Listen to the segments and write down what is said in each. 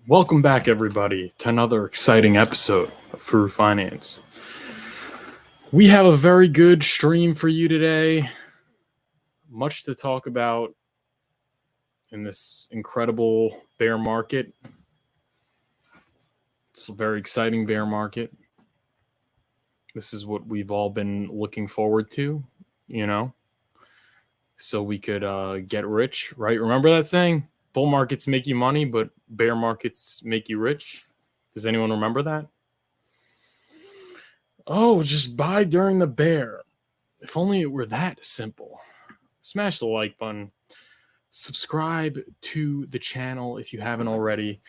Welcome back, everybody, to another exciting episode of Furu Finance. We have a very good stream for you today. Much to talk about in this incredible bear market. It's a very exciting bear market. This is what we've all been looking forward to, so we could get rich, right? Remember that saying? Bull markets make you money, but bear markets make you rich. Does anyone remember that? Oh, just buy during the bear. If only it were that simple. Smash the like button. Subscribe to the channel if you haven't already.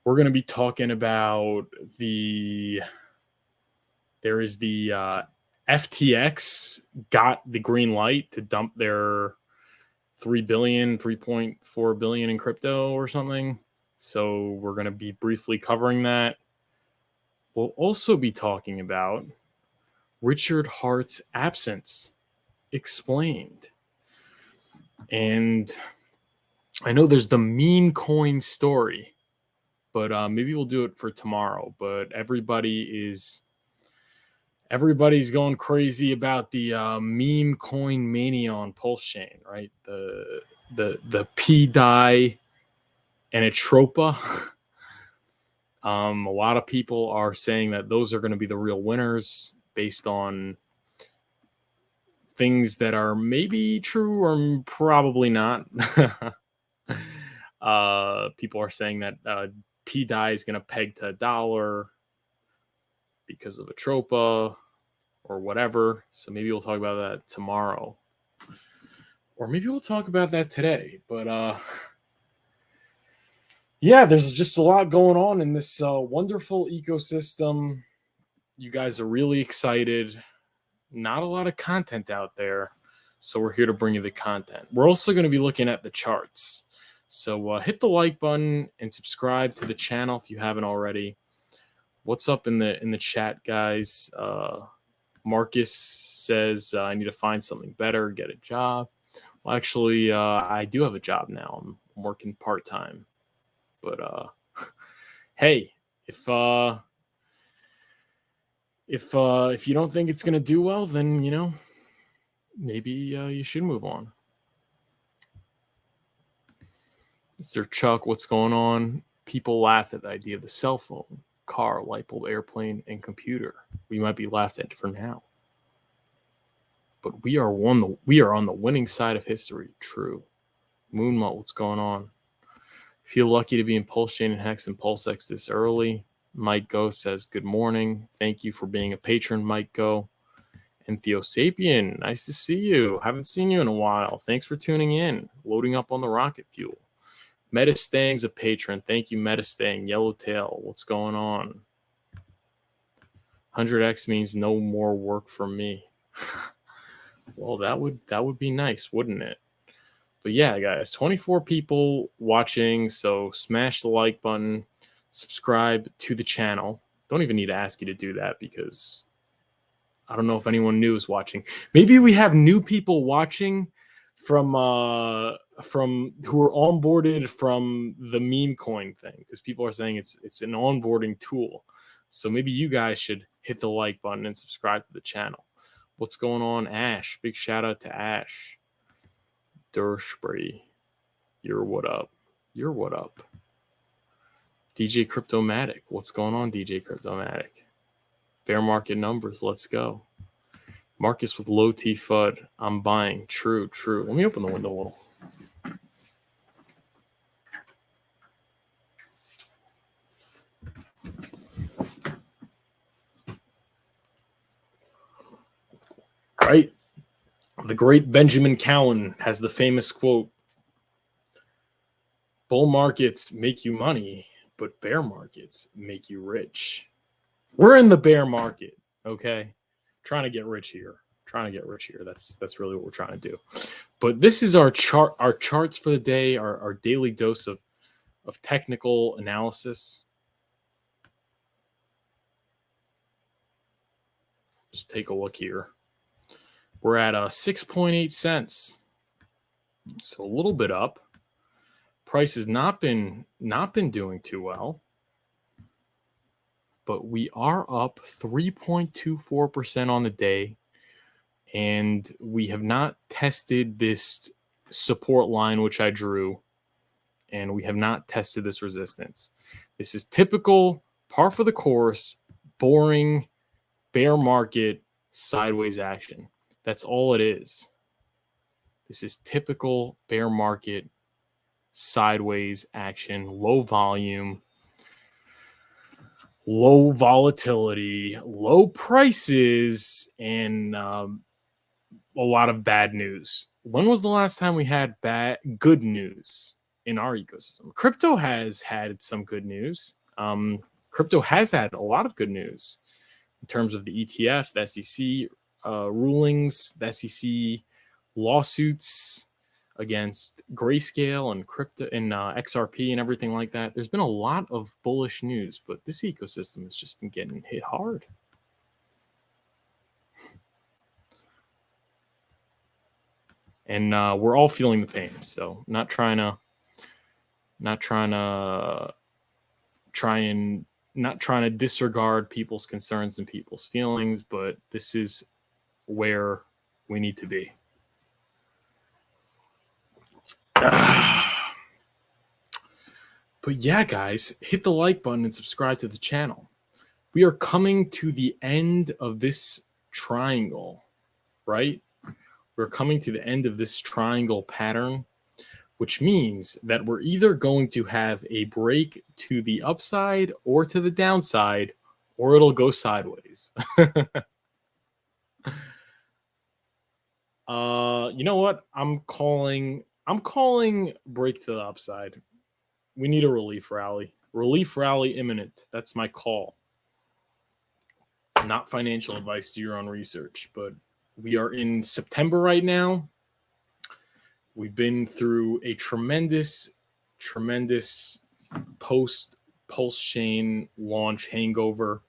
We're going to be talking about there is the FTX got the green light to dump their 3.4 billion in crypto or something. So we're going to be briefly covering that. We'll also be talking about Richard Hart's absence explained. And I know there's the meme coin story, but maybe we'll do it for tomorrow. But everybody's going crazy about the meme coin mania on Pulse Chain, right? The P-Dye and Atropa. A lot of people are saying that those are going to be the real winners based on things that are maybe true or probably not. People are saying that P-Dye is going to peg to $1 because of Atropa or whatever. So maybe we'll talk about that tomorrow. Or maybe we'll talk about that today. But yeah, there's just a lot going on in this wonderful ecosystem. You guys are really excited. Not a lot of content out there. So we're here to bring you the content. We're also going to be looking at the charts. So hit the like button and subscribe to the channel if you haven't already. What's up in the chat, guys? Marcus says, I need to find something better, get a job. Well, actually, I do have a job now. I'm working part-time. But hey, if you don't think it's gonna do well, then maybe you should move on. Mr. Chuck, what's going on? People laughed at the idea of the cell phone, car, light bulb, airplane, and computer. We might be laughed at for now, but we are on the winning side of history. True. Moonmut, what's going on? Feel lucky to be in Pulse Chain and Hex and PulseX this early. Mike Go says, good morning. Thank you for being a patron, Mike Go. And Theosapien, nice to see you. Haven't seen you in a while. Thanks for tuning in. Loading up on the rocket fuel. Metastang's a patron. Thank you, Metastang. Yellowtail, what's going on? 100x means no more work for me. Well, that would be nice, wouldn't it? But yeah, guys, 24 people watching, so smash the like button, subscribe to the channel. Don't even need to ask you to do that because I don't know if anyone new is watching. Maybe we have new people watching from who are onboarded from the meme coin thing, because people are saying it's an onboarding tool. So maybe you guys should hit the like button and subscribe to the channel. What's going on, Ash? Big shout out to Ash. Durshbury, you're what up? You're what up? DJ Cryptomatic, what's going on, DJ Cryptomatic? Bear market numbers, let's go. Marcus with low T FUD, I'm buying. True. Let me open the window a little. Right. The great Benjamin Cowan has the famous quote, bull markets make you money, but bear markets make you rich. We're in the bear market, okay? Trying to get rich here. That's really what we're trying to do. But this is our charts for the day, our daily dose of technical analysis. Just take a look here. We're at 6.8 cents. So a little bit up. Price has not been doing too well, but we are up 3.24% on the day, and we have not tested this support line which I drew, and we have not tested this resistance. This is typical, par for the course, boring bear market sideways action. That's all it is. This is typical bear market sideways action, low volume, low volatility, low prices, and a lot of bad news. When was the last time we had good news in our ecosystem? Crypto has had some good news. Crypto has had a lot of good news in terms of the ETF, the SEC rulings, the SEC lawsuits against Grayscale and crypto and XRP and everything like that. There's been a lot of bullish news, but this ecosystem has just been getting hit hard. And we're all feeling the pain. So not trying to disregard people's concerns and people's feelings, but this is where we need to be. But yeah, guys, hit the like button and subscribe to the channel. We are coming to the end of this triangle, right? We're coming to the end of this triangle pattern, which means that we're either going to have a break to the upside or to the downside, or it'll go sideways. You know what? I'm calling break to the upside. We need a relief rally. Relief rally imminent. That's my call. Not financial advice, do your own research, but we are in September right now. We've been through a tremendous post pulse chain launch hangover.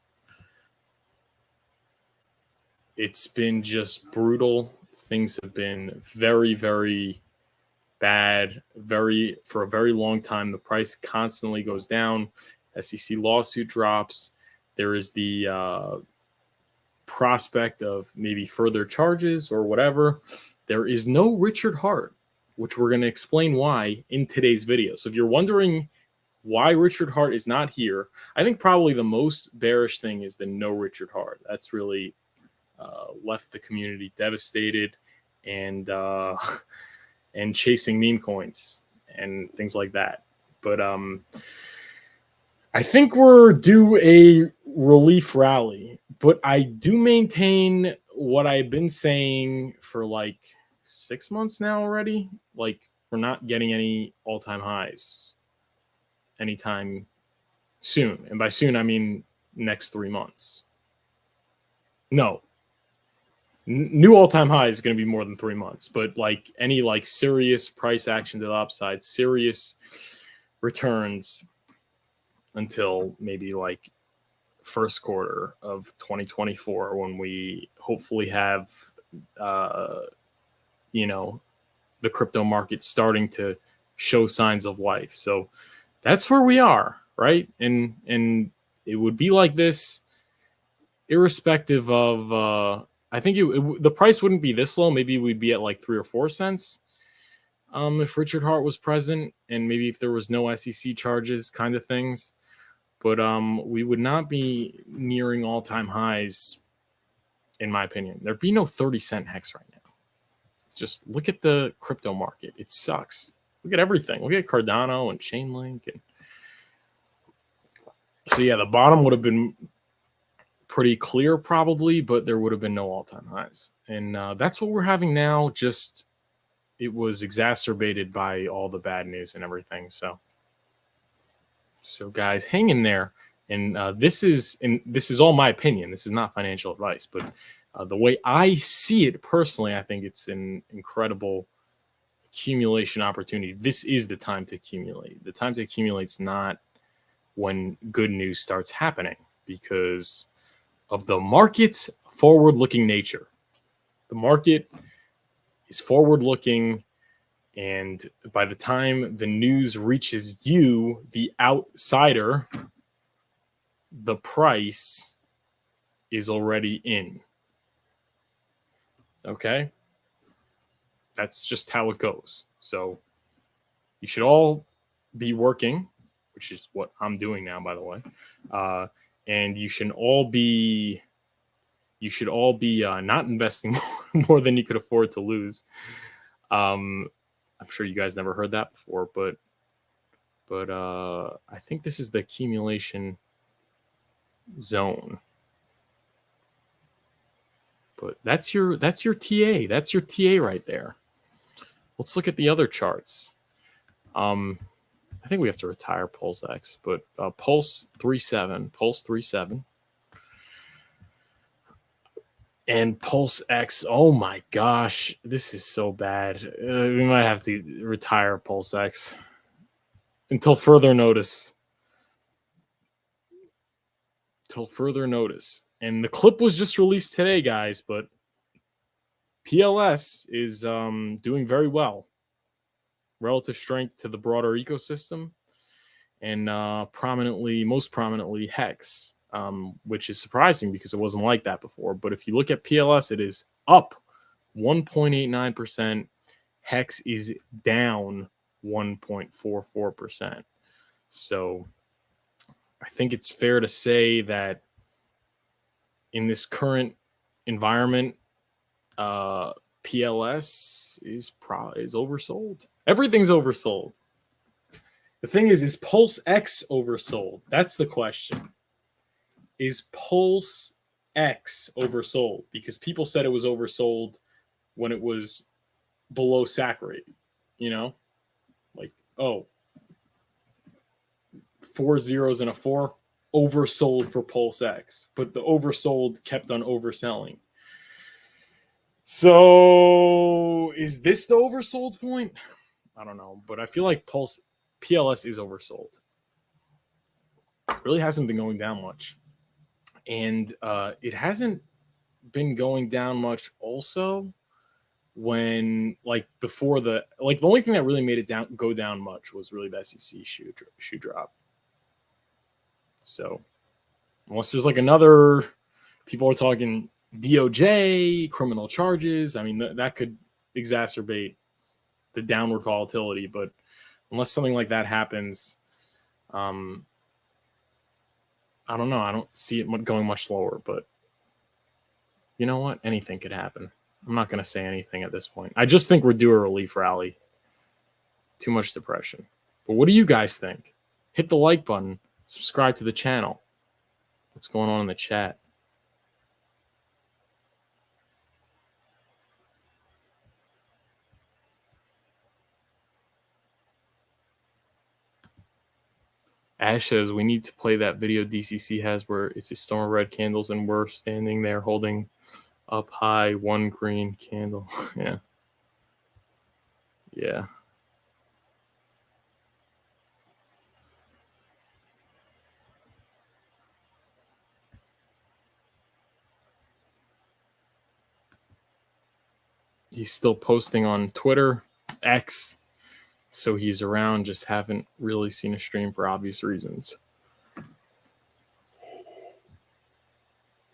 It's been just brutal. Things have been very, very bad. For a very long time. The price constantly goes down. SEC lawsuit drops. There is the prospect of maybe further charges or whatever. There is no Richard Hart, which we're going to explain why in today's video. So if you're wondering why Richard Hart is not here, I think probably the most bearish thing is the no Richard Hart. That's really left the community devastated and chasing meme coins and things like that. But I think we're due a relief rally, but I do maintain what I've been saying for like 6 months now already. Like, we're not getting any all-time highs anytime soon. And by soon, I mean next 3 months. No. New all-time high is going to be more than 3 months, but like any like serious price action to the upside, serious returns until maybe like first quarter of 2024, when we hopefully have the crypto market starting to show signs of life. So that's where we are, right? And it would be like this irrespective of I think the price wouldn't be this low. Maybe we'd be at like 3 or 4 cents if Richard Hart was present, and maybe if there was no SEC charges, kind of things. But we would not be nearing all-time highs, in my opinion. There'd be no 30-cent hex right now. Just look at the crypto market. It sucks. Look at everything. Look at Cardano and Chainlink. And so, yeah, the bottom would have been pretty clear probably, but there would have been no all-time highs. And that's what we're having now. Just it was exacerbated by all the bad news and everything. So guys, hang in there. And this is all my opinion. This is not financial advice, but the way I see it personally, I think it's an incredible accumulation opportunity. This is the time to accumulate. The time to accumulate is not when good news starts happening, because of the market's forward-looking nature. The market is forward-looking, And by the time the news reaches you, the outsider, the price is already in. Okay? That's just how it goes. So you should all be working, which is what I'm doing now, by the way. And you should all be not investing more than you could afford to lose. I'm sure you guys never heard that before, but I think this is the accumulation zone. But that's your TA. That's your TA right there. Let's look at the other charts. I think we have to retire Pulse X, but Pulse 3.7, and Pulse X. Oh my gosh, this is so bad. We might have to retire Pulse X until further notice. And the clip was just released today, guys, but PLS is doing very well. Relative strength to the broader ecosystem, and most prominently Hex, which is surprising because it wasn't like that before. But if you look at PLS, it is up 1.89%. Hex is down 1.44%. So I think it's fair to say that in this current environment, PLS is oversold. Everything's oversold. The thing is Pulse X oversold? That's the question. Is Pulse X oversold? Because people said it was oversold when it was below SAC rate. You know? Like, 4 zeros and a 4, oversold for Pulse X. But the oversold kept on overselling. So is this the oversold point? I don't know, but I feel like PLS is oversold. It really hasn't been going down much. And it hasn't been going down much also when, before the only thing that really made it go down much was really the SEC shoe drop. So unless there's another, people are talking DOJ, criminal charges. I mean, that could exacerbate the downward volatility, but unless something like that happens, I don't know. I don't see it going much slower, but you know what? Anything could happen. I'm not going to say anything at this point. I just think we're due a relief rally. Too much depression. But what do you guys think? Hit the like button. Subscribe to the channel. What's going on in the chat? Ash says we need to play that video DCC has where it's a storm of red candles and we're standing there holding up high one green candle. Yeah. He's still posting on Twitter, X. So he's around, just haven't really seen a stream for obvious reasons.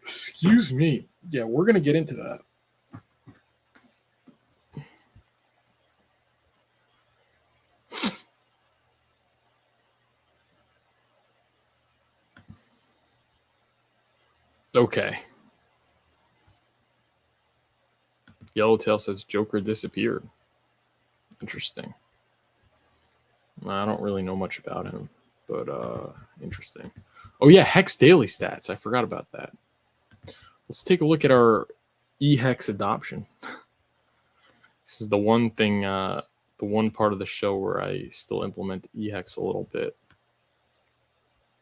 Excuse me. Yeah, we're going to get into that. Okay. Yellowtail says Joker disappeared. Interesting. I don't really know much about him, but interesting. Oh yeah, Hex daily stats. I forgot about that. Let's take a look at our eHex adoption. This is the one thing, the one part of the show where I still implement eHex a little bit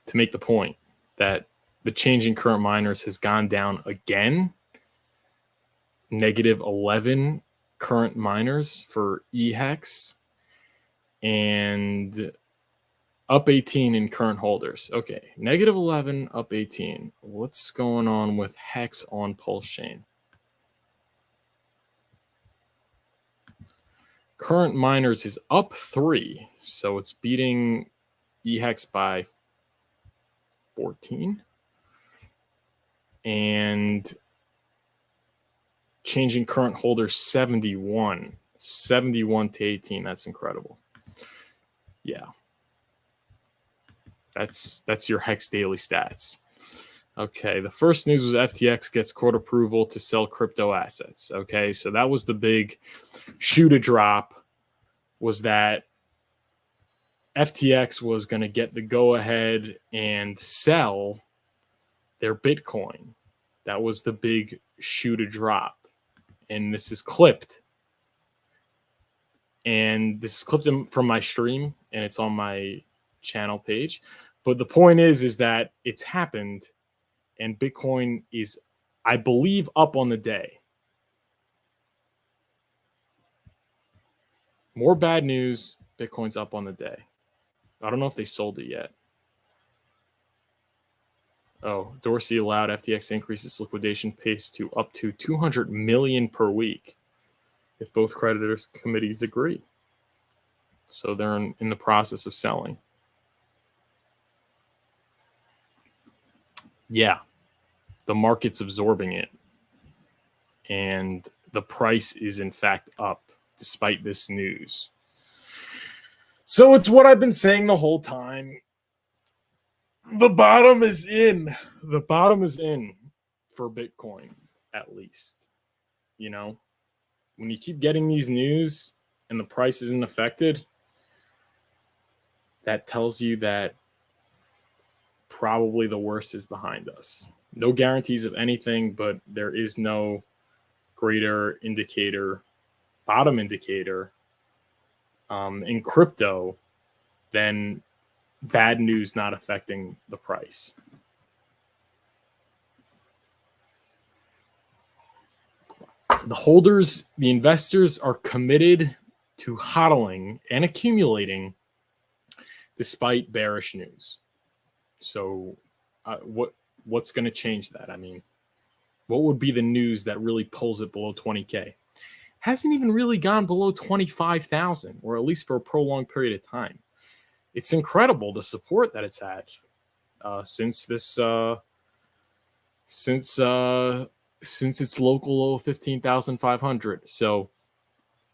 to make the point that the changing current miners has gone down again. Negative 11 current miners for eHex and up 18 in current holders. Okay, negative 11, up 18. What's going on with Hex on Pulse Chain? Current miners is up 3, so it's beating EHEX by 14. And changing current holders 71 to 18. That's incredible. Yeah. That's your Hex daily stats. Okay, the first news was FTX gets court approval to sell crypto assets. Okay, so that was the big shoe to drop, was that FTX was going to get the go-ahead and sell their Bitcoin. That was the big shoe to drop. And this is clipped. And this is clipped from my stream, and it's on my channel page. But the point is that it's happened, and Bitcoin is, I believe, up on the day. More bad news, Bitcoin's up on the day. I don't know if they sold it yet. Oh, Dorsey allowed FTX to increase its liquidation pace to up to 200 million per week if both creditors' committees agree. So they're in the process of selling. Yeah, the market's absorbing it. And the price is, in fact, up despite this news. So it's what I've been saying the whole time. The bottom is in. The bottom is in for Bitcoin, at least. You know, when you keep getting these news and the price isn't affected, that tells you that probably the worst is behind us. No guarantees of anything, but there is no greater indicator, bottom indicator in crypto than bad news not affecting the price. The holders, the investors are committed to hodling and accumulating despite bearish news. So what's going to change that? I mean, what would be the news that really pulls it below 20K? Hasn't even really gone below 25,000, or at least for a prolonged period of time. It's incredible the support that it's had since its local low of 15,500. So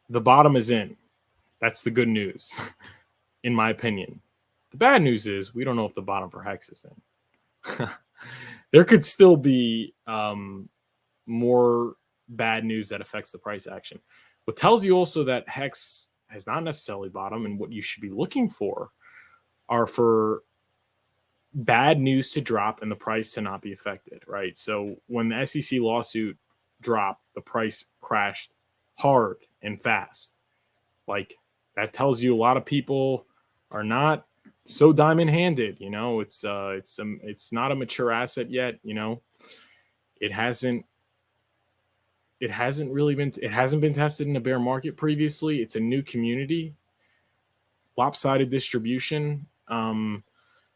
the bottom is in. That's the good news, in my opinion. The bad news is we don't know if the bottom for Hex is in. There could still be more bad news that affects the price action. What tells you also that Hex has not necessarily bottomed, and what you should be looking for are for bad news to drop and the price to not be affected, right? So when the SEC lawsuit dropped, the price crashed hard and fast. Like, that tells you a lot of people are not so diamond-handed. You know, it's not a mature asset yet. You know, it hasn't been tested in a bear market previously. It's a new community, lopsided distribution.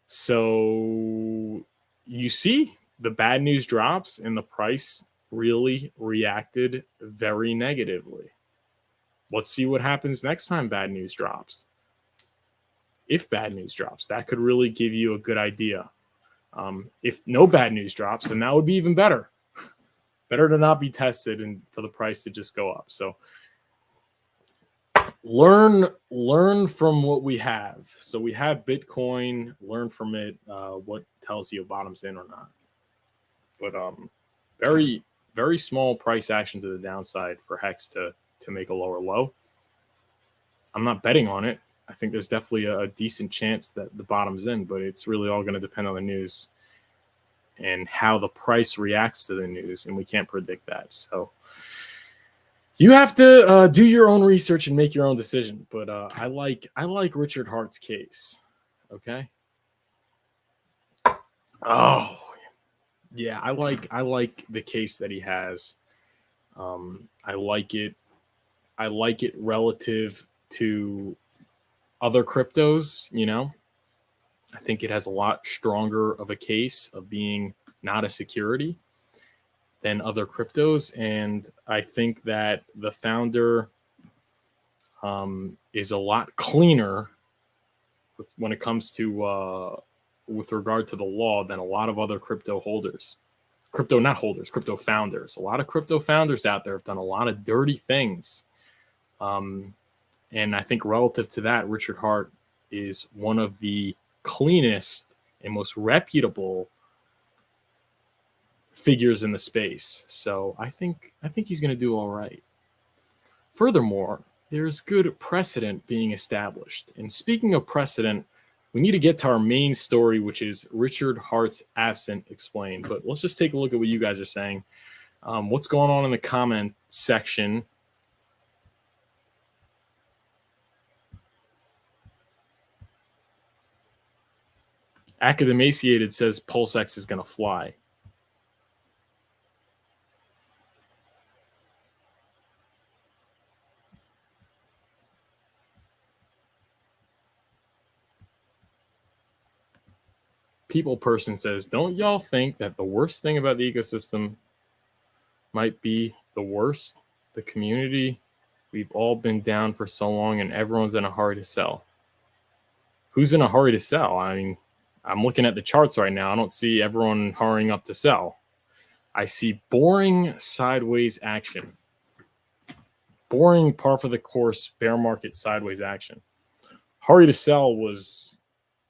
So you see the bad news drops and the price really reacted very negatively. Let's see what happens next time bad news drops. If bad news drops, that could really give you a good idea. If no bad news drops, then that would be even better. Better to not be tested and for the price to just go up. So learn from what we have. So we have Bitcoin. Learn from it. What tells you a bottom's in or not. But very, very small price action to the downside for Hex to make a lower low. I'm not betting on it. I think there's definitely a decent chance that the bottom's in, but it's really all going to depend on the news and how the price reacts to the news, and we can't predict that. So you have to do your own research and make your own decision. But I like Richard Hart's case. Okay. Oh yeah, I like the case that he has. I like it relative to other cryptos. You know, I think it has a lot stronger of a case of being not a security than other cryptos. And I think that the founder is a lot cleaner when it comes to with regard to the law than a lot of other crypto holders. Crypto founders. A lot of crypto founders out there have done a lot of dirty things. And I think relative to that, Richard Hart is one of the cleanest and most reputable figures in the space. So I think he's going to do all right. Furthermore, there's good precedent being established. And speaking of precedent, we need to get to our main story, which is Richard Hart's absent explained. But let's just take a look at what you guys are saying. What's going on in the comment section? Academaciated says PulseX is going to fly. People person says, don't y'all think that the worst thing about the ecosystem might be the worst? The community, we've all been down for so long and everyone's in a hurry to sell. Who's in a hurry to sell? I mean, I'm looking at the charts right now. I don't see everyone hurrying up to sell. I see boring sideways action. Boring par for the course bear market sideways action. Hurry to sell was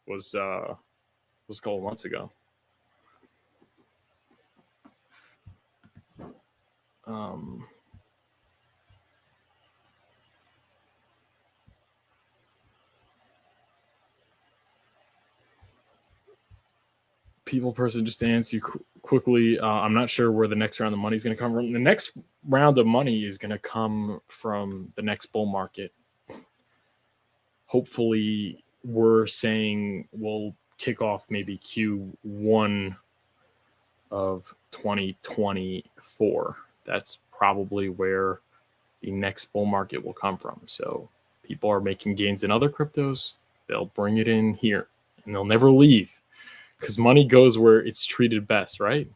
a couple months ago. People person, just to answer you quickly, I'm not sure where the next round of money is going to come from. The next round of money is going to come from the next bull market. Hopefully, we're saying we'll kick off maybe Q1 of 2024. That's probably where the next bull market will come from. So people are making gains in other cryptos. They'll bring it in here and they'll never leave because money goes where it's treated best, right?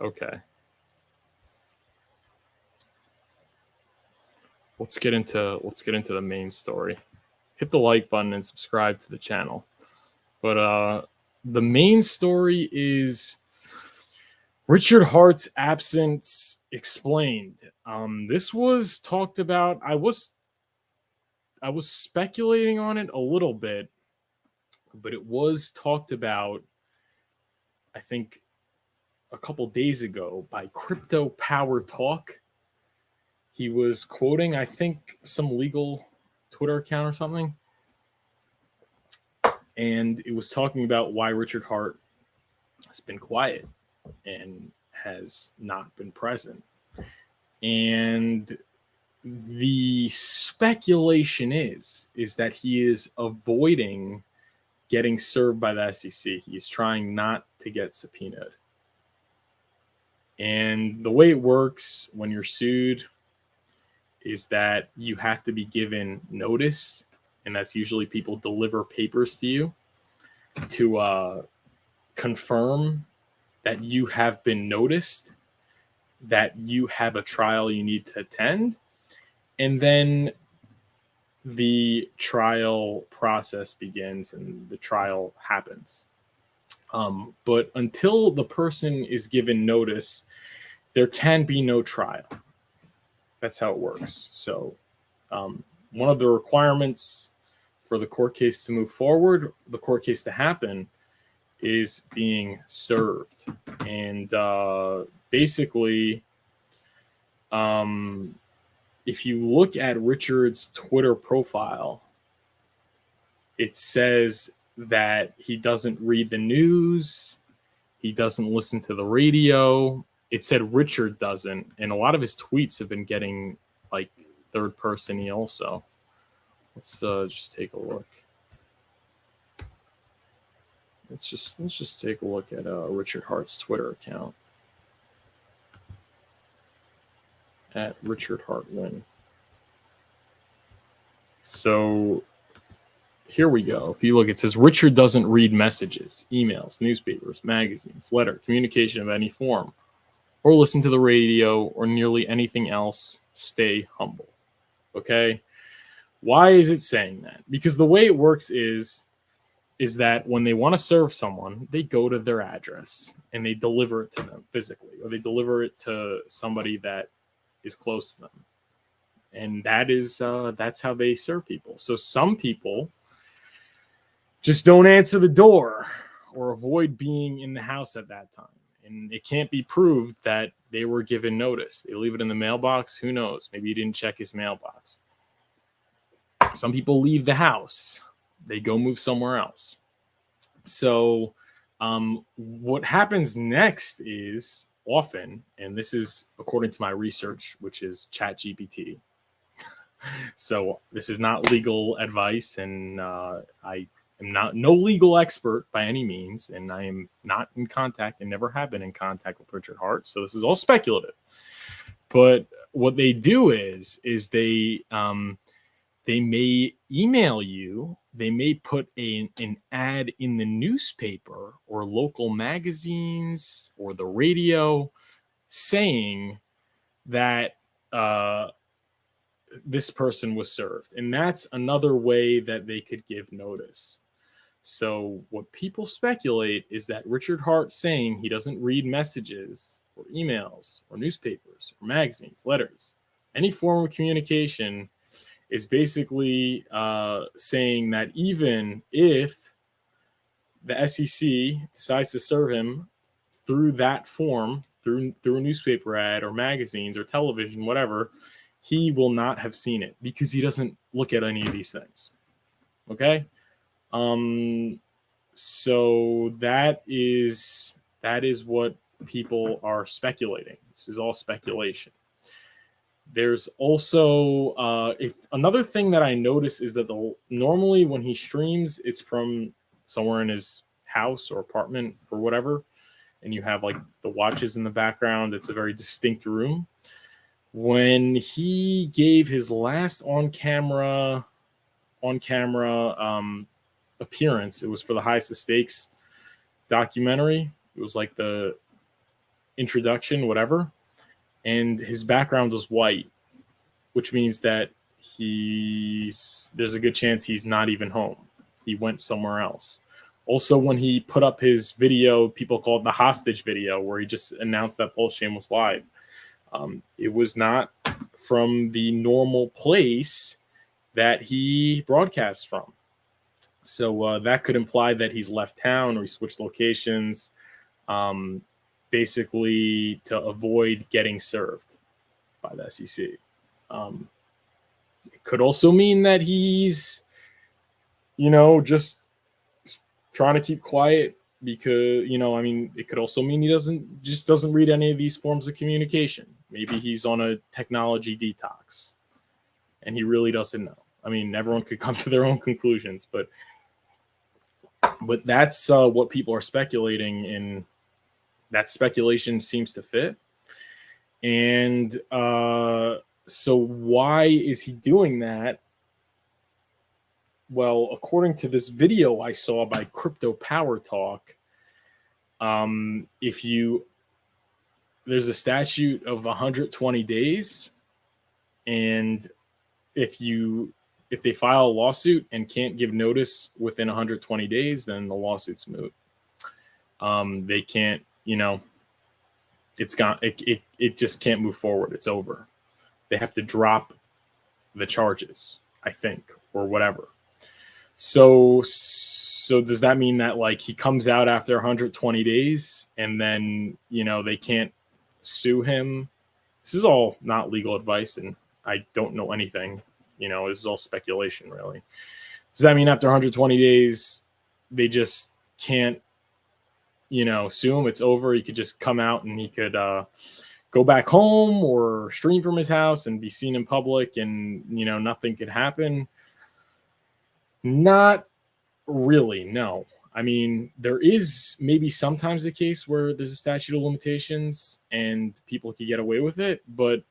Okay. Let's get into the main story. Hit the like button and subscribe to the channel. But the main story is Richard Hart's absence explained. This was talked about. I was speculating on it a little bit, but it was talked about, I think, a couple days ago by Crypto Power Talk. He was quoting, I think, some legal Twitter account or something. And it was talking about why Richard Hart has been quiet and has not been present. And the speculation is that he is avoiding getting served by the SEC. He's trying not to get subpoenaed. And the way it works when you're sued is that you have to be given notice, and that's usually people deliver papers to you to confirm that you have been noticed, that you have a trial you need to attend, and then the trial process begins and the trial happens. But until the person is given notice, there can be no trial. That's how it works. So one of the requirements for the court case to move forward, the court case to happen, is being served. And basically, if you look at Richard's Twitter profile, it says that he doesn't read the news, he doesn't listen to the radio. It said Richard doesn't, and a lot of his tweets have been getting like third person also. Let's just take a look. Let's just take a look at Richard Hart's Twitter account at Richard Hart Win. So here we go. If you look, it says Richard doesn't read messages, emails, newspapers, magazines, letter, communication of any form, or listen to the radio or nearly anything else. Stay humble. Okay. Why is it saying that? Because the way it works is that when they want to serve someone, they go to their address and they deliver it to them physically, or they deliver it to somebody that is close to them. And that's how they serve people. So some people just don't answer the door or avoid being in the house at that time. And it can't be proved that they were given notice. They leave it in the mailbox. Who knows? Maybe he didn't check his mailbox. Some people leave the house. They go move somewhere else. So what happens next is often, and this is according to my research, which is ChatGPT. So this is not legal advice, and I am no legal expert by any means, and I am not in contact and never have been in contact with Richard Hart. So this is all speculative. But what they do is they may email you. They may put an ad in the newspaper or local magazines or the radio saying that this person was served. And that's another way that they could give notice. So what people speculate is that Richard Hart saying he doesn't read messages or emails or newspapers or magazines, letters, any form of communication, is basically saying that even if the SEC decides to serve him through that form, through a newspaper ad or magazines or television, whatever, he will not have seen it because he doesn't look at any of these things. Okay? So that is what people are speculating. This is all speculation. There's also if another thing that I notice is that normally when he streams, it's from somewhere in his house or apartment or whatever, and you have like the watches in the background. It's a very distinct room. When he gave his last on-camera appearance, it was for the Highest of Stakes documentary. It was like the introduction, whatever. And his background was white, which means that there's a good chance he's not even home. He went somewhere else. Also, when he put up his video, people call it the hostage video, where he just announced that Pulse Chain was live. It was not from the normal place that he broadcasts from. So that could imply that he's left town or he switched locations. Basically to avoid getting served by the SEC. It could also mean that he's, just trying to keep quiet because, it could also mean he doesn't read any of these forms of communication. Maybe he's on a technology detox and he really doesn't know. Everyone could come to their own conclusions, but that's what people are speculating, and that speculation seems to fit. And so why is he doing that? Well, according to this video I saw by Crypto Power Talk, there's a statute of 120 days, and if they file a lawsuit and can't give notice within 120 days, then the lawsuit's moot. They can't, it's gone. It just can't move forward. It's over. They have to drop the charges, I think, or whatever. So does that mean that like he comes out after 120 days and then, they can't sue him? This is all not legal advice, and I don't know anything. This is all speculation, really. Does that mean after 120 days, they just can't, sue him? It's over. He could just come out and he could go back home or stream from his house and be seen in public, and, nothing could happen. Not really, no. There is maybe sometimes the case where there's a statute of limitations and people could get away with it, but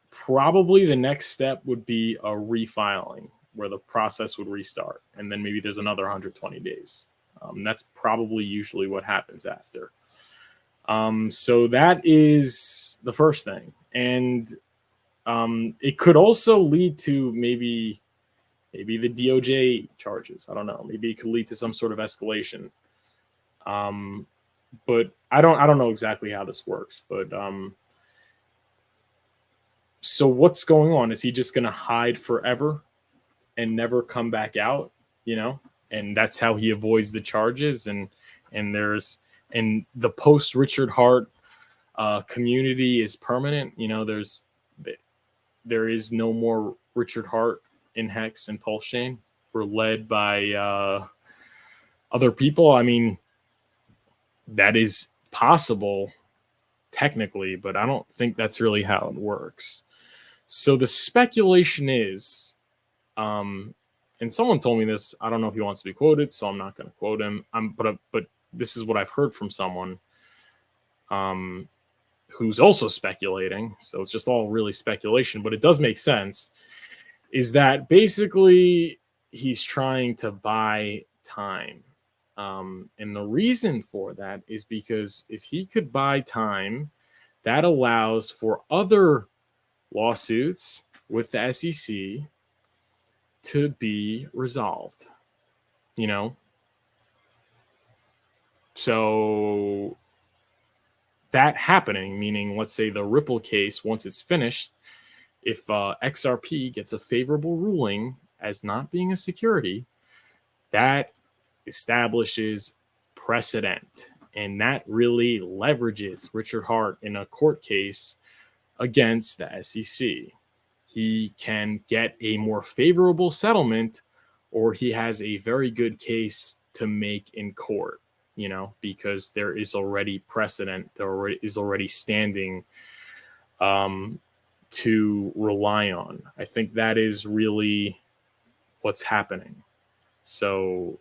probably the next step would be a refiling, where the process would restart, and then maybe there's another 120 days. That's probably usually what happens after. So that is the first thing. And it could also lead to maybe the DOJ charges. I don't know. Maybe it could lead to some sort of escalation. But I don't know exactly how this works. But so what's going on? Is he just going to hide forever and never come back out? You know, and that's how he avoids the charges. And the post Richard Hart community is permanent. You know, there is no more Richard Hart in Hex and Pulse Chain. We're led by other people. I mean, that is possible technically, but I don't think that's really how it works. So the speculation is, and someone told me this. I don't know if he wants to be quoted, so I'm not going to quote him. But this is what I've heard from someone who's also speculating. So it's just all really speculation, but it does make sense. Is that basically he's trying to buy time. And the reason for that is because if he could buy time, that allows for other lawsuits with the SEC to be resolved, you know? So that happening, meaning, let's say the Ripple case, once it's finished, if XRP gets a favorable ruling as not being a security, that establishes precedent. And that really leverages Richard Hart in a court case against the SEC. He can get a more favorable settlement, or he has a very good case to make in court, you know, because there is already precedent, there is already standing to rely on. I think that is really what's happening. So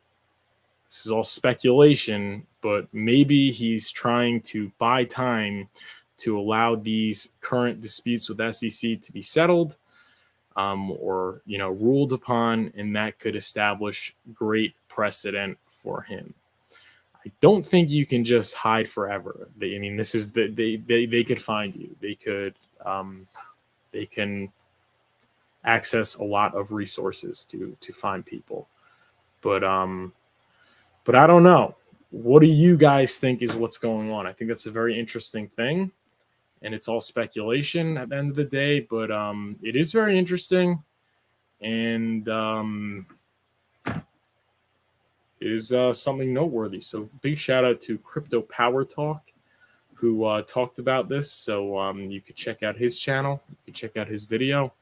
this is all speculation, but maybe he's trying to buy time to allow these current disputes with SEC to be settled, or, you know, ruled upon, and that could establish great precedent for him. I don't think you can just hide forever. I mean, this is they could find you. They can access a lot of resources to find people, but I don't know. What do you guys think is what's going on? I think that's a very interesting thing. And it's all speculation at the end of the day, but it is very interesting, and is something noteworthy. So big shout out to Crypto Power Talk, who talked about this. So you could check out his channel, you could check out his video,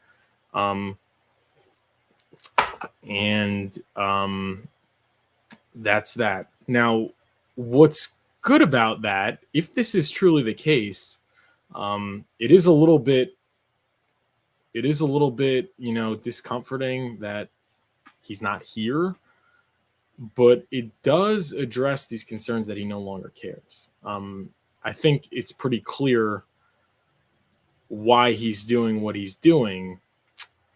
and that's that. Now, what's good about that, if this is truly the case, it is a little bit, you know, discomforting that he's not here, but it does address these concerns that he no longer cares. I think it's pretty clear why he's doing what he's doing,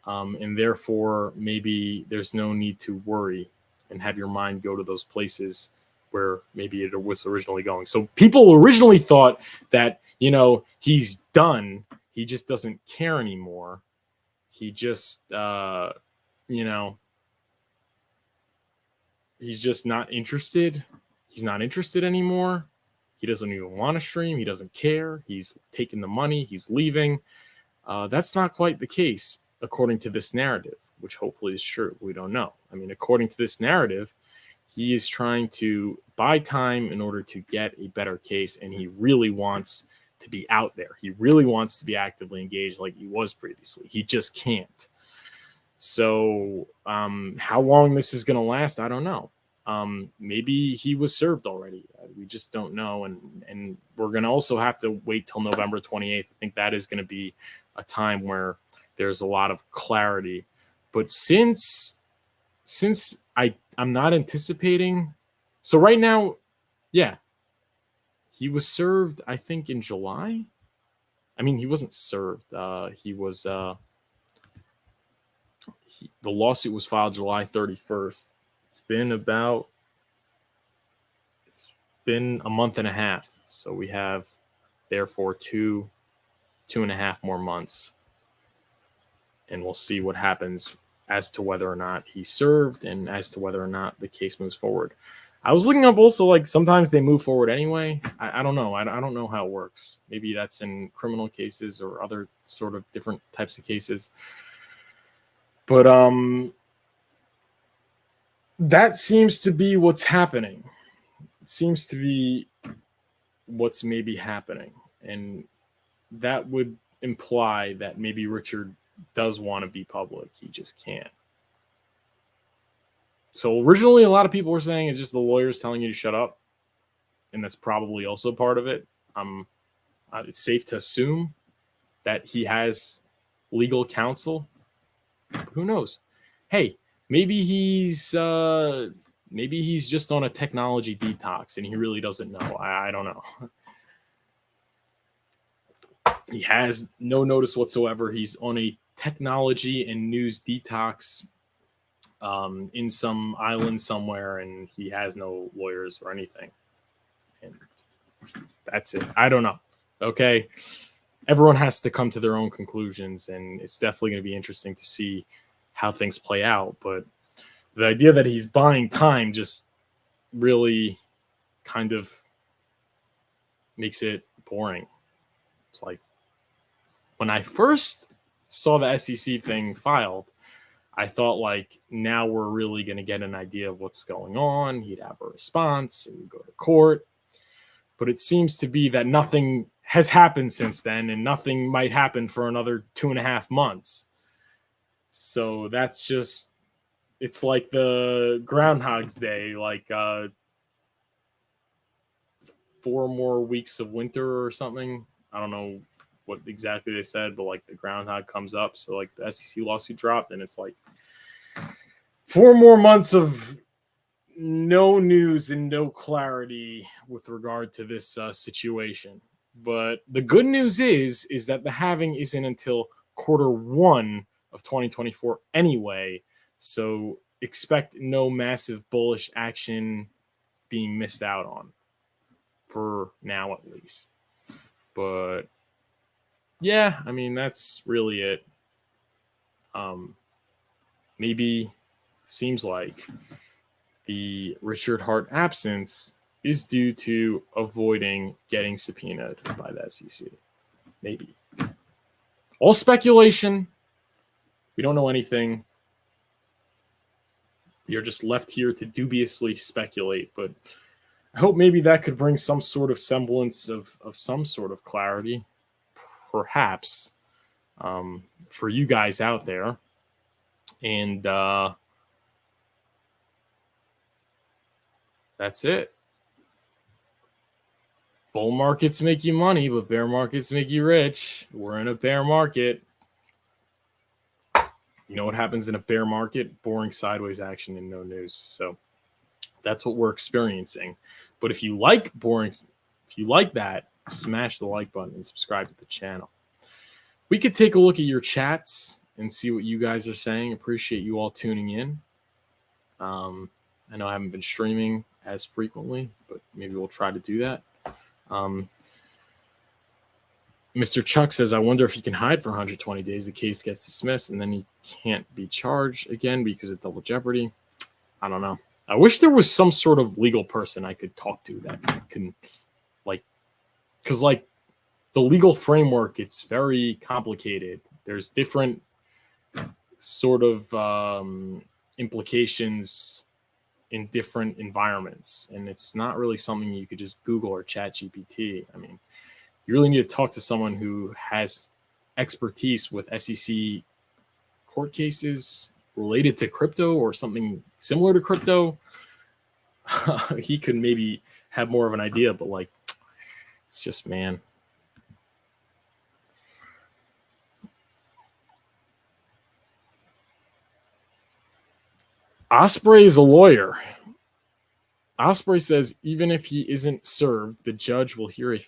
and therefore maybe there's no need to worry and have your mind go to those places where maybe it was originally going. So people originally thought that, you know, he's done. He just doesn't care anymore. He just, you know, he's just not interested. He's not interested anymore. He doesn't even want to stream. He doesn't care. He's taking the money. He's leaving. That's not quite the case, according to this narrative, which hopefully is true. We don't know. I mean, according to this narrative, he is trying to buy time in order to get a better case, and he really wants to be out there. He really wants to be actively engaged like he was previously. He just can't. So how long this is going to last, I don't know. Maybe he was served already. We just don't know. And we're going to also have to wait till November 28th. I think that is going to be a time where there's a lot of clarity. But since I'm not anticipating. So right now, yeah, he was served, I think, in July. I mean, he wasn't served. He was The lawsuit was filed July 31st. It's been a month and a half. So we have, therefore, 2.5 more months. And we'll see what happens as to whether or not he's served and as to whether or not the case moves forward. I was looking up also, like, sometimes they move forward anyway. I don't know. I don't know how it works. Maybe that's in criminal cases or other sort of different types of cases. But that seems to be what's happening. It seems to be what's maybe happening. And that would imply that maybe Richard does want to be public. He just can't. So originally, a lot of people were saying it's just the lawyers telling you to shut up. And that's probably also part of it. It's safe to assume that he has legal counsel. But who knows? Hey, maybe he's just on a technology detox and he really doesn't know. I don't know. He has no notice whatsoever. He's on a technology and news detox in some island somewhere, and he has no lawyers or anything. And that's it. I don't know. Okay. Everyone has to come to their own conclusions, and it's definitely going to be interesting to see how things play out. But the idea that he's buying time just really kind of makes it boring. It's like, when I first saw the SEC thing filed, I thought, like, now we're really going to get an idea of what's going on. He'd have a response and go to court. But it seems to be that nothing has happened since then, and nothing might happen for another 2.5 months. So that's just, it's like the Groundhog's Day, like 4 more weeks of winter or something. I don't know what exactly they said, but like the groundhog comes up. So like the SEC lawsuit dropped, and it's like 4 more months of no news and no clarity with regard to this situation. But the good news is that the halving isn't until Q1 of 2024 anyway. So expect no massive bullish action being missed out on, for now at least. But yeah, I mean, that's really it. Maybe seems like the Richard Hart absence is due to avoiding getting subpoenaed by the SEC. Maybe. All speculation. We don't know anything. We are just left here to dubiously speculate, but I hope maybe that could bring some sort of semblance of some sort of clarity, perhaps, for you guys out there. And that's it. Bull markets make you money, but bear markets make you rich. We're in a bear market. You know what happens in a bear market? Boring sideways action and no news. So that's what we're experiencing. But if you like that, smash the like button and subscribe to the channel. We could take a look at your chats and see what you guys are saying. Appreciate you all tuning in. I know I haven't been streaming as frequently, but maybe we'll try to do that. Mr. Chuck says, I wonder if he can hide for 120 days. The case gets dismissed, and then he can't be charged again because of double jeopardy. I don't know. I wish there was some sort of legal person I could talk to that can, like, because, like, the legal framework, it's very complicated. There's different sort of implications in different environments, and it's not really something you could just Google or chat GPT. I mean, you really need to talk to someone who has expertise with SEC court cases related to crypto or something similar to crypto. He could maybe have more of an idea, but like, it's just, man. Osprey is a lawyer. Osprey says, even if he isn't served, the judge will hear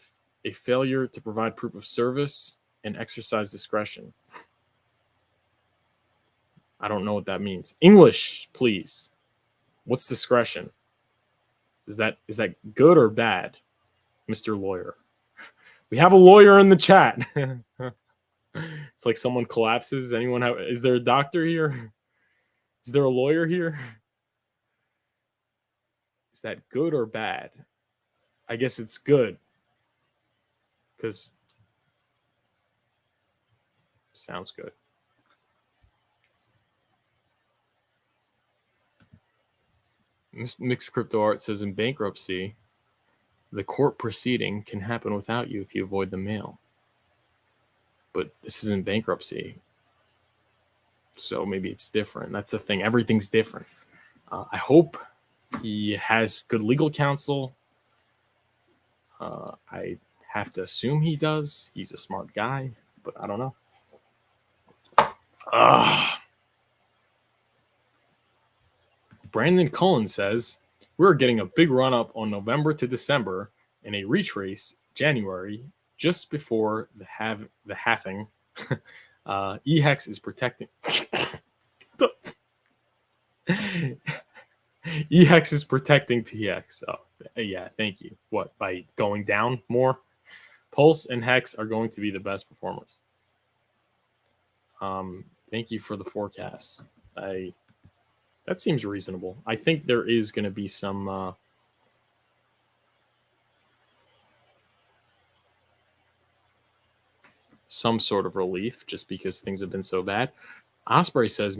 a failure to provide proof of service and exercise discretion. I don't know what that means. English, please. What's discretion? Is that good or bad, Mr. Lawyer? We have a lawyer in the chat. It's like someone collapses. Anyone have? Is there a doctor here? Is there a lawyer here? Is that good or bad? I guess it's good. Because sounds good. Mixed Crypto Art says in bankruptcy, the court proceeding can happen without you if you avoid the mail. But this isn't bankruptcy. So maybe it's different. That's the thing. Everything's different. I hope he has good legal counsel. I have to assume he does. He's a smart guy, but I don't know. Brandon Cullen says, we're getting a big run up on November to December and a retrace January just before the halving. EHEX is protecting. EHEX is protecting PX. Oh, yeah, thank you. What, by going down more? Pulse and Hex are going to be the best performers. Thank you for the forecast. That seems reasonable. I think there is going to be some sort of relief just because things have been so bad. Osprey says,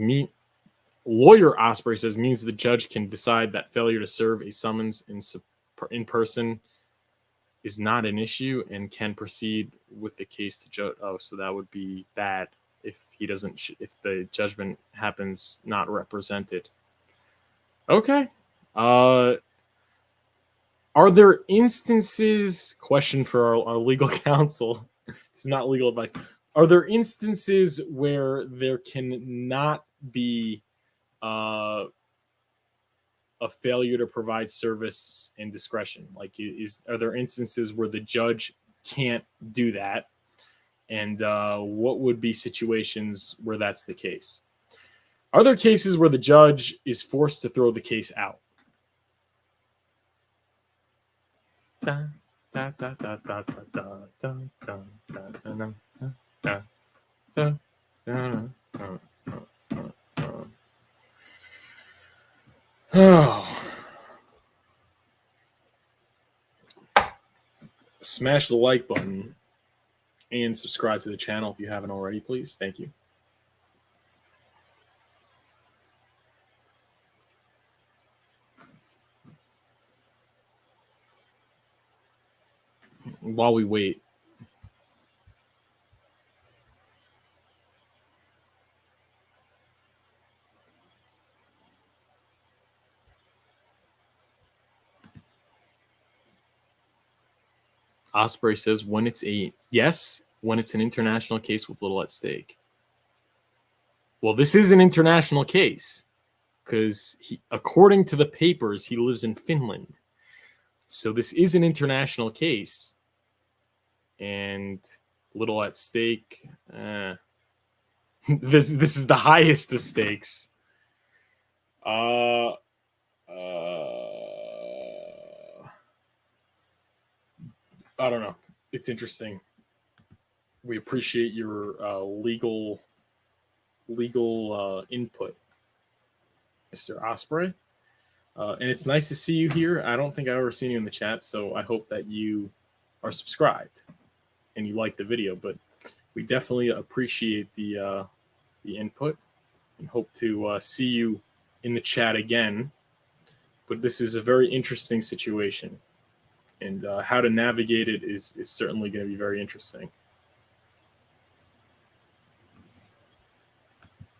Lawyer Osprey says, means the judge can decide that failure to serve a summons in person is not an issue and can proceed with the case to judge. Oh, so that would be bad if he doesn't, if the judgment happens not represented. Okay. Are there instances, question for our legal counsel, it's not legal advice. Are there instances where there can not be a failure to provide service and discretion? Like, are there instances where the judge can't do that? And what would be situations where that's the case? Are there cases where the judge is forced to throw the case out? Smash the like button and subscribe to the channel if you haven't already, please. Thank you. While we wait, Osprey says, when it's an international case with little at stake. Well, this is an international case because according to the papers, he lives in Finland. So this is an international case and little at stake. This is the highest of stakes. I don't know. It's interesting. We appreciate your legal input, Mr. Osprey. And it's nice to see you here. I don't think I've ever seen you in the chat, so I hope that you are subscribed and you like the video. But we definitely appreciate the input and hope to see you in the chat again. But this is a very interesting situation, and how to navigate it is certainly going to be very interesting.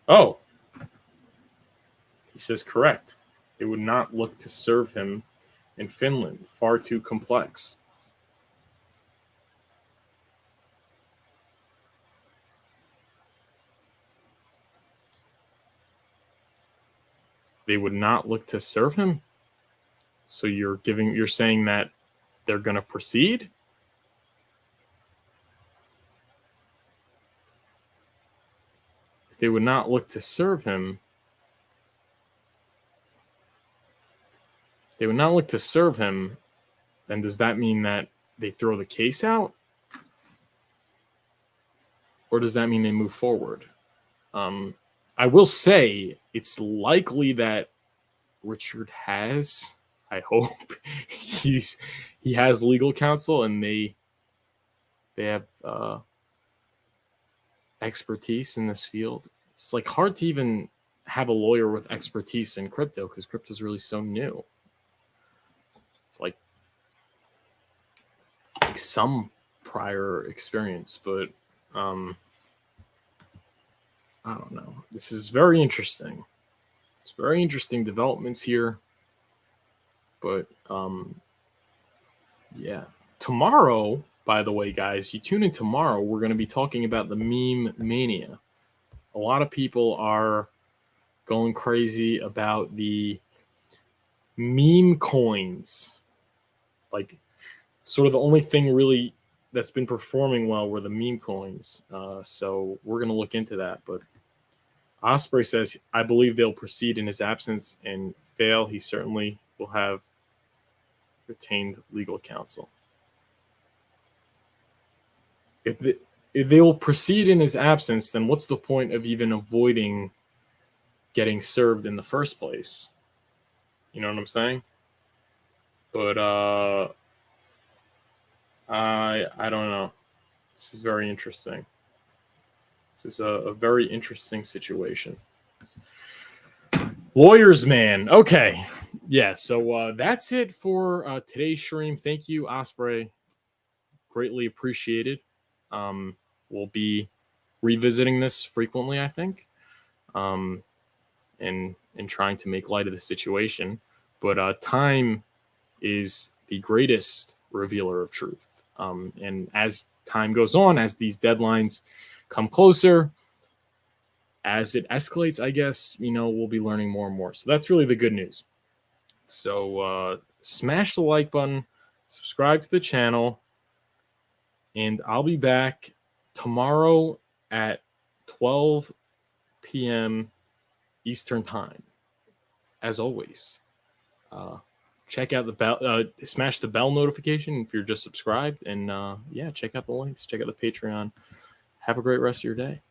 Oh, he says correct. They would not look to serve him in Finland. Far too complex. They would not look to serve him? So you're saying that they're going to proceed? they would not look to serve him, then does that mean that they throw the case out? Or does that mean they move forward? I will say it's likely that Richard has, I hope, he has legal counsel, and they have expertise in this field. It's like hard to even have a lawyer with expertise in crypto because crypto is really so new. It's like some prior experience, but I don't know. This is very interesting. It's very interesting developments here. But yeah. Tomorrow, by the way, guys, you tune in tomorrow, we're going to be talking about the meme mania. A lot of people are going crazy about the meme coins. Like, sort of the only thing really that's been performing well were the meme coins. So we're going to look into that. But Osprey says, I believe they'll proceed in his absence and fail. He certainly will have retained legal counsel. If they will proceed in his absence, then what's the point of even avoiding getting served in the first place? You know what I'm saying? But I don't know. This is very interesting. This is a very interesting situation. Lawyers, man. Okay. Yeah, so that's it for today's stream. Thank you, Osprey. Greatly appreciated. We'll be revisiting this frequently, I think, and trying to make light of the situation. But time is the greatest revealer of truth. And as time goes on, as these deadlines come closer, as it escalates, I guess, we'll be learning more and more. So that's really the good news. So smash the like button, subscribe to the channel, and I'll be back tomorrow at 12 p.m. Eastern Time. As always, check out the bell, smash the bell notification if you're just subscribed, and check out the links, check out the Patreon. Have a great rest of your day.